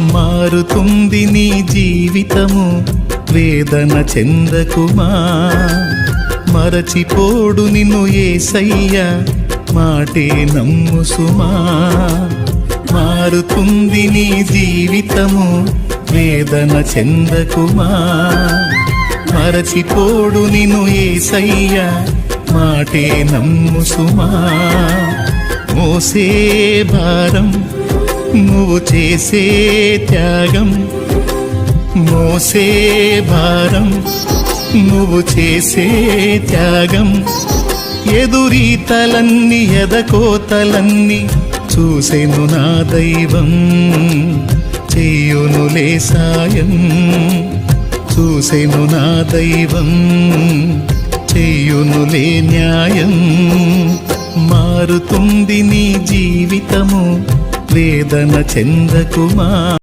మారుతుంది నీ జీవితము, వేదన చెందకుమా. మరచిపోడు నిన్ను యేసయ్య, మాటే నమ్ము సుమా. మారుతుంది నీ జీవితము, వేదన చెందకుమా. మరచిపోడు నిన్ను యేసయ్య, మాటే నమ్ము సుమా. మోసే భారం నువ్వు చేసే త్యాగం, మోసే భారం నువ్వు చేసే త్యాగం. ఎదురీతలన్నీ ఎదకోతలన్నీ చూసెను నా దైవం, చెయ్యునులే సాయం. చూసెను నా దైవం, చెయ్యునులే న్యాయం. మారుతుంది నీ జీవితము, వేదన చెందకుమా.